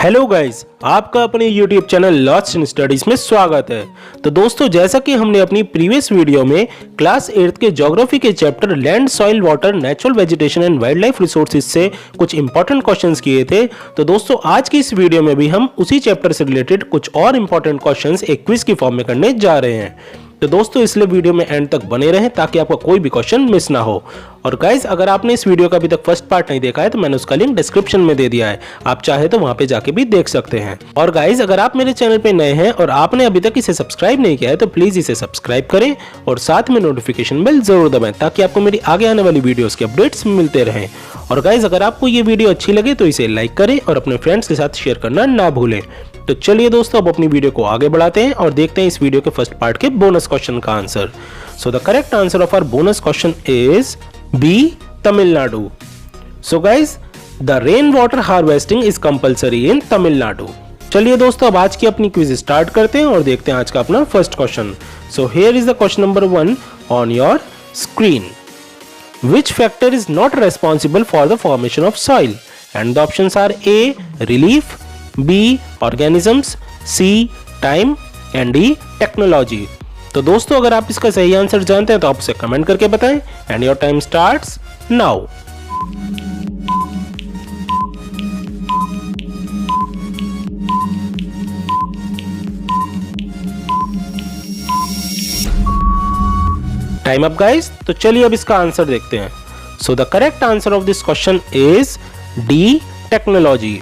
Hello guys, आपका अपने YouTube channel lost in studies में स्वागत है। तो दोस्तों, जैसा कि हमने अपनी प्रीवियस वीडियो में क्लास 8 के ज्योग्राफी के chapter land, soil, water, natural vegetation and wild life resources से कुछ इंपॉर्टेंट क्वेश्चंस किए थे। तो दोस्तों, आज की इस वीडियो में भी हम उसी चैप्टर से रिलेटेड कुछ और इंपॉर्टेंट क्वेश्चंस एक क्विज की फॉर्म में करने जा रहे हैं। तो दोस्तों, इसलिए वीडियो में एंड तक बने रहें ताकि आपका कोई भी क्वेश्चन मिस ना हो। और गाइस, अगर आपने इस वीडियो का अभी तक फर्स्ट पार्ट नहीं देखा है तो मैंने उसका लिंक डिस्क्रिप्शन में दे दिया है, आप चाहे तो वहां पे जाके भी देख सकते हैं। और गाइस, अगर आप मेरे चैनल पे नए हैं और आपने अभी तक इसे सब्सक्राइब नहीं किया है तो प्लीज इसे सब्सक्राइब करें और साथ में नोटिफिकेशन बेल जरूर दबाएं ताकि आपको मेरी आगे आने वाली वीडियोस के अपडेट्स मिलते रहें। और गाइस, अगर आपको ये वीडियो अच्छी लगे तो इसे लाइक करें और अपने फ्रेंड्स के साथ शेयर करना ना भूलें। तो चलिए दोस्तों, अब अपनी वीडियो को आगे बढ़ाते हैं और देखते हैं इस वीडियो के फर्स्ट पार्ट के बोनस क्वेश्चन का answer. So the correct answer of our bonus question is B, Tamil Nadu. So guys, the rain water harvesting is compulsory in Tamil Nadu. चलिए दोस्तों, अब आज की अपनी क्विज स्टार्ट करते हैं और देखते हैं आज का अपना first question. So here is the question number 1 on your screen. Which factor is not responsible for the formation of soil? And the options are A, relief, B, organisms, C, time and D, technology. तो दोस्तों, अगर आप इसका सही answer जानते हैं तो आप उसे कमेंट करके बताएं and your time starts now. Time up guys. तो चलिए अब इसका आंसर देखते हैं। So the correct answer of this question is D, technology.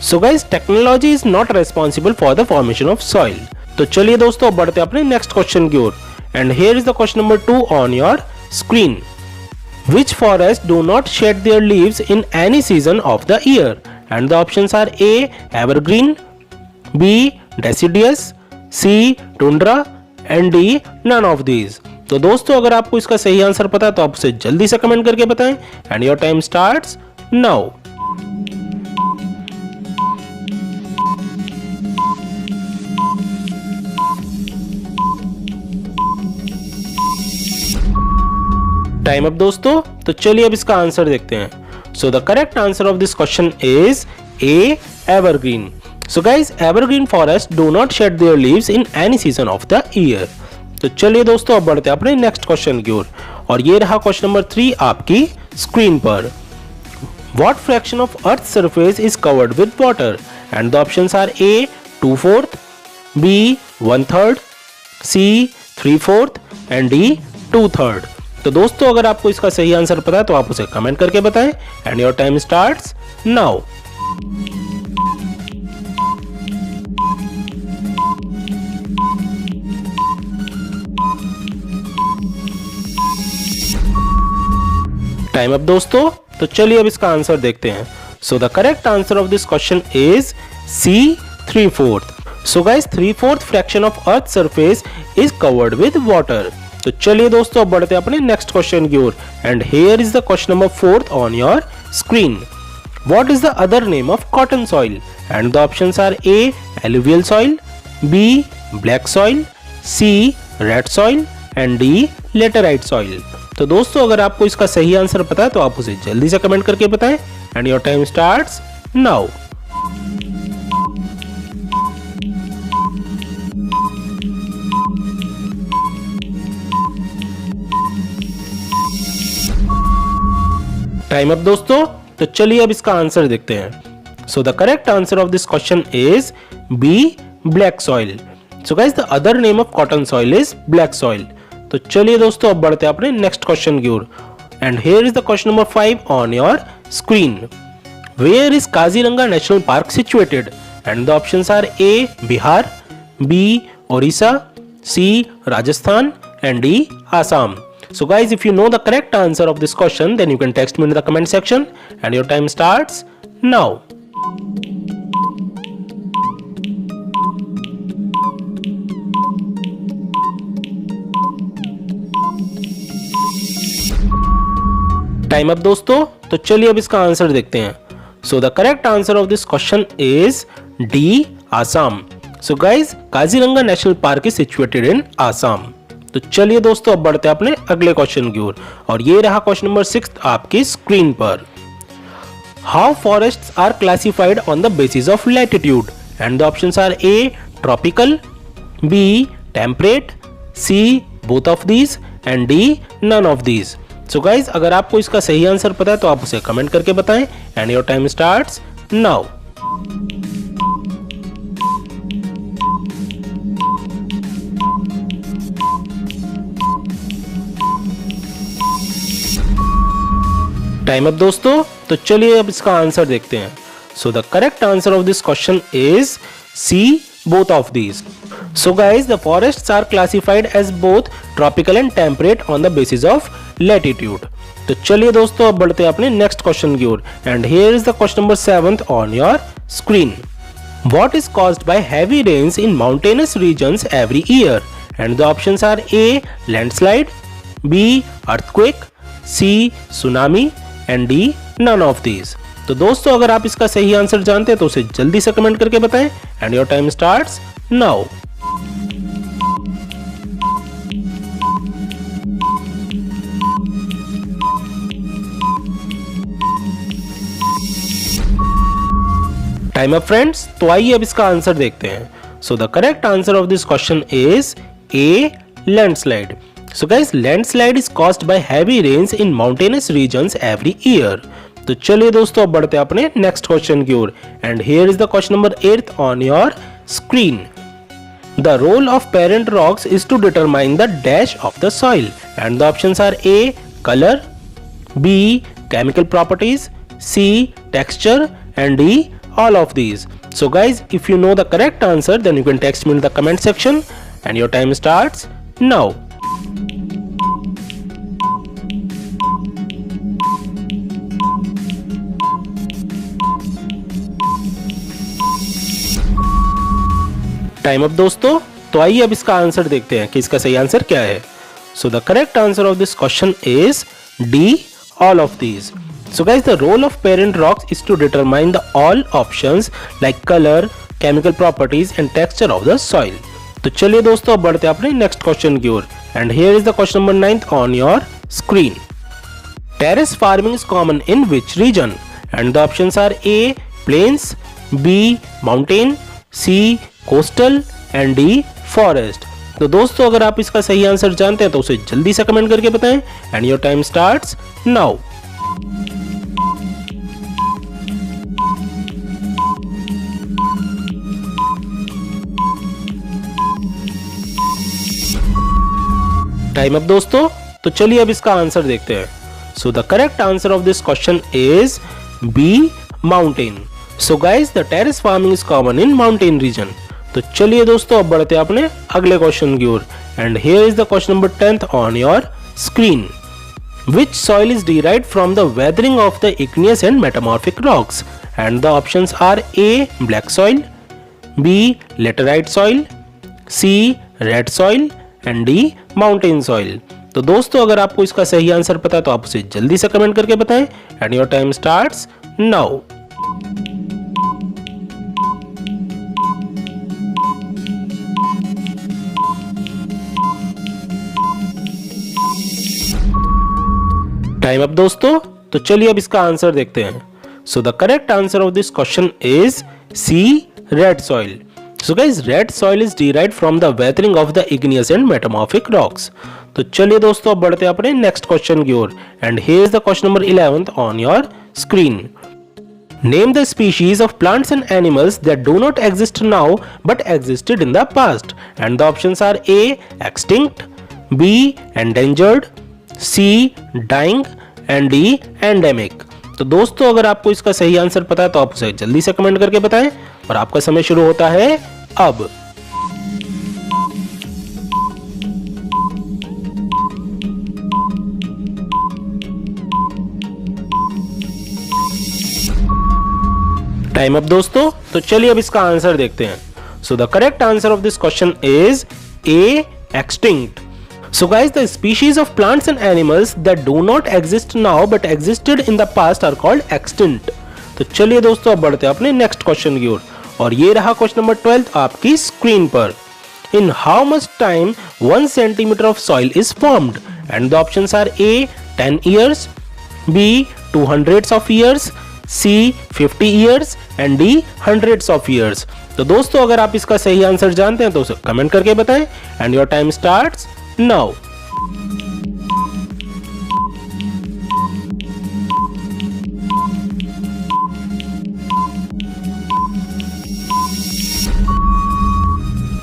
So guys, technology is not responsible for the formation of soil. तो चलिए दोस्तों, अब बढ़ते हैं अपने नेक्स्ट क्वेश्चन की ओर and here is the question number 2 on your screen. Which forests do not shed their leaves in any season of the year? And the options are A, evergreen, B, deciduous, C, tundra and D, none of these. तो दोस्तों, अगर आपको इसका सही answer पता है तो आप उसे जल्दी से कमेंट करके बताएं and your time starts now. Time up दोस्तों। तो चलिए अब इसका आंसर देखते हैं। So the correct answer of this question is A, evergreen. So guys, evergreen forest do not shade there leaves in any season of the year. तो चलिए दोस्तों, अब बढ़ते हैं अपने नेक्स्ट क्वेश्चन की ओर और ये रहा क्वेश्चन नंबर 3 आपकी स्क्रीन पर। What fraction of earth surface is covered with water? And the options are A, 2/4, B, 1/3, C, 3/4 and D, 2/3। तो दोस्तों, अगर आपको इसका सही आंसर पता है तो आप उसे कमेंट करके बताएं and your time starts now. Time up दोस्तों। तो चलिए अब इसका आंसर देखते हैं। So the correct answer of this question is C, 3/4। So guys, 3/4 fraction of earth surface is covered with water. तो चलिए दोस्तों, अब बढ़ते हैं अपने नेक्स्ट क्वेश्चन की ओर and here is the question number 4 on your screen. What is the other name of cotton soil? And the options are A, alluvial soil, B, black soil, C, red soil and D, laterite soil. तो दोस्तों, अगर आपको इसका सही answer पता है तो आप उसे जल्दी से कमेंट करके बताएं and your time starts now. Time up दोस्तों। तो चलिए अब इसका आंसर देखते हैं। So the correct answer of this question is B, black soil. So guys, the other name of cotton soil is black soil. तो चलिए दोस्तों, अब बढ़ते हैं अपने नेक्स्ट क्वेश्चन की ओर and here is the question number 5 on your screen. Where is Kaziranga national park situated? And the options are A, Bihar, B, Odisha, C, Rajasthan and D, Assam. So guys, if you know the correct answer of this question, then you can text me in the comment section and your time starts now. Time up दोस्तों। तो चलिए अब इसका answer देखते हैं। So the correct answer of this question is D, Assam. So guys, Kaziranga national park is situated in Assam. तो चलिए दोस्तों, अब बढ़ते हैं अपने अगले क्वेश्चन की ओर और ये रहा क्वेश्चन नंबर 6 आपकी स्क्रीन पर। How forests are classified on the basis of latitude? And the options are A. Tropical, B. Temperate, C. Both of these and D. None of these. So guys, अगर आपको इसका सही answer पता है तो आप उसे कमेंट करके बताएं and your time starts now. Time up दोस्तों, तो चलिए अब इसका आंसर देखते हैं. So the correct answer of this question is C, both of these. So guys, the forests are classified as both tropical and temperate on the basis of latitude. तो चलिए दोस्तों अब बढ़ते हैं अपने नेक्स्ट क्वेश्चन की ओर and here is the question number 7th on your screen. What is caused by heavy rains in mountainous regions every year? And the options are A. Landslide, B. Earthquake, C. Tsunami and D. None of these. तो दोस्तों अगर आप इसका सही answer जानते हैं तो उसे जल्दी से कमेंट करके बताएं and your time starts now. Time up friends, तो आइए अब इसका आंसर देखते हैं. So the correct answer of this question is A, landslide. So guys, landslide is caused by heavy rains in mountainous regions every year. तो चलिए दोस्तों अब बढ़ते हैं अपने नेक्स्ट क्वेश्चन की ओर and here is the question number 8th on your screen. The role of parent rocks is to determine the dash of the soil and the options are A. Colour, B. Chemical properties, C. Texture and D. all of these. So guys, if you know the correct answer then you can text me in the comment section and your time starts now. Time up दोस्तों, तो आइए अब इसका answer देखते हैं कि इसका सही आंसर क्या है. सो the correct answer of this question is D. all of these. So guys, the role of parent rocks is to determine the all options like color, chemical properties and texture of the soil. तो चलिए दोस्तों अब बढ़ते हैं अपने next question की ओर and here is the question number 9th on your screen. Terrace farming is common in which region and the options are A. Plains, B. Mountain, C. Coastal and D. Forest. तो दोस्तों अगर आप इसका सही answer जानते हैं तो उसे जल्दी से कमेंट करके बताएं and your time starts now. Time up दोस्तों, तो चलिए अब इसका आंसर देखते हैं. So the correct answer of this question is B. Mountain. So guys, the terrace farming is common in mountain region. तो चलिए दोस्तों अब बढ़ते हैं अपने अगले क्वेश्चन की ओर and here is the question number 10th on your screen. Which soil is derived from the weathering of the igneous and metamorphic rocks? And the options are A. black soil, B. laterite soil, C. red soil and D. mountain soil. तो दोस्तों अगर आपको इसका सही answer पता है तो आप उसे जल्दी से कमेंट करके बताएं and your time starts now. Time up दोस्तों, तो चलिए अब इसका आंसर देखते हैं. So the correct answer of this question is C. Red soil. So guys, red soil is derived from the weathering of the igneous and metamorphic rocks. तो चलिए दोस्तों अब बढ़ते हैं अपने नेक्स्ट क्वेश्चन की ओर and here is the question number 11th on your screen. Name the species of plants and animals that do not exist now but existed in the past. And the options are A. extinct, B. endangered, C. dying and D. endemic. तो दोस्तों अगर आपको इसका सही answer पता है तो आप उसे जल्दी से कमेंट करके बताएं और आपका समय शुरू होता है अब. टाइम अप दोस्तों, तो चलिए अब इसका आंसर देखते हैं. So the correct answer of this question is A. extinct. So guys, the species of plants and animals that do not exist now but existed in the past are called extinct. तो चलिए दोस्तों अब बढ़ते हैं अपने next question की ओर और ये रहा क्वेश्चन नंबर 12 आपकी स्क्रीन पर. In how much time 1 centimeter of soil is formed? And the options are A. 10 years, B. 200 of years, C 50 years and D hundreds of years. तो दोस्तों अगर आप इसका सही आंसर जानते हैं तो उसे कमेंट करके बताएं and your time starts now.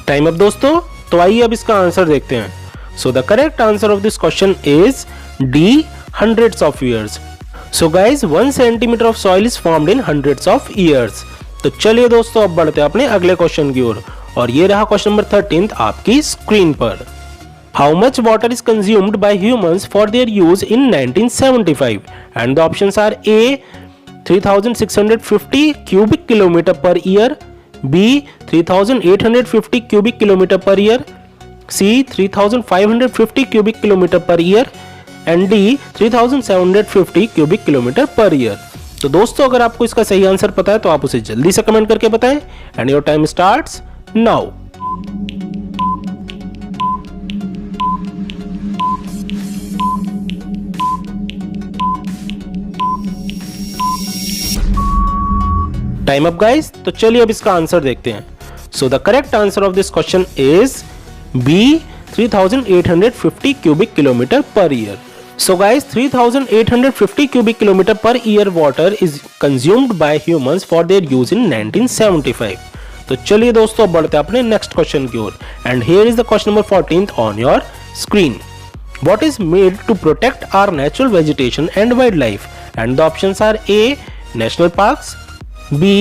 Time up दोस्तों। तो आइए अब इसका आंसर देखते हैं। So the correct answer of this question is D hundreds of years. So guys 1 centimetre of soil is formed in hundreds of years. तो चलिए दोस्तों अब बढ़ते हैं अपने अगले क्वेश्चन की ओर और ये रहा क्वेश्चन नंबर 13 आपकी स्क्रीन पर। How much water is consumed by humans for their use in 1975 and the options are A 3650 cubic kilometre per year, B 3850 cubic kilometre per year, C 3550 cubic kilometre per year and D 3750 cubic kilometre per year. तो दोस्तों अगर आपको इसका सही answer पता है तो आप उसे जल्दी से कमेंट करके बताएं and your time starts now. Time up guys. तो चलिए अब इसका आंसर देखते हैं। So the correct answer of this question is B 3850 cubic kilometre per year. So guys 3850 cubic kilometer per year water is consumed by humans for their use in 1975। तो चलिए दोस्तों अब बढ़ते हैं अपने नेक्स्ट क्वेश्चन की ओर and here is the question number 14 on your screen. What is made to protect our natural vegetation and wildlife? And the options are A national parks, B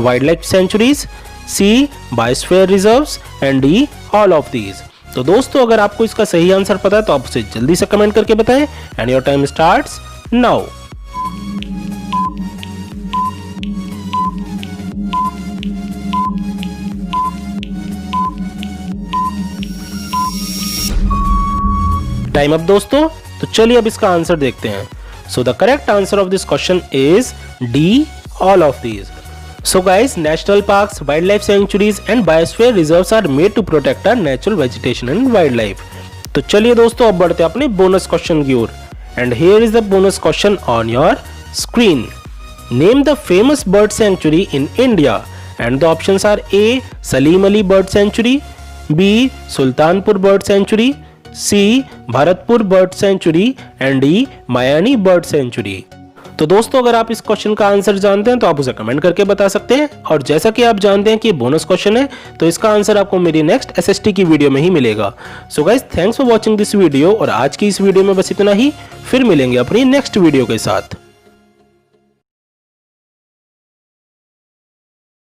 wildlife sanctuaries, C biosphere reserves and D all of these। तो दोस्तों अगर आपको इसका सही answer पता है तो आप उसे जल्दी से कमेंट करके बताएं and your time starts now. Time up दोस्तों। तो चलिए अब इसका आंसर देखते हैं। So the correct answer of this question is D all of these. So guys, national parks, wildlife sanctuaries and biosphere reserves are made to protect our natural vegetation and wildlife। तो चलिए दोस्तों अब बढ़ते हैं अपने bonus question की ओर and here is the bonus question on your screen. Name the famous bird sanctuary in India and the options are A Salim Ali bird sanctuary, B Sultanpur bird sanctuary, C Bharatpur bird sanctuary and D Mayani bird sanctuary. तो दोस्तों अगर आप इस question का answer जानते हैं तो आप उसे कमेंट करके बता सकते हैं और जैसा कि आप जानते हैं कि बोनस क्वेश्चन है तो इसका आंसर आपको मेरी नेक्स्ट एसएसटी की वीडियो में ही मिलेगा। So guys thanks for watching this video और आज की इस वीडियो में बस इतना ही। फिर मिलेंगे अपनी नेक्स्ट वीडियो के साथ।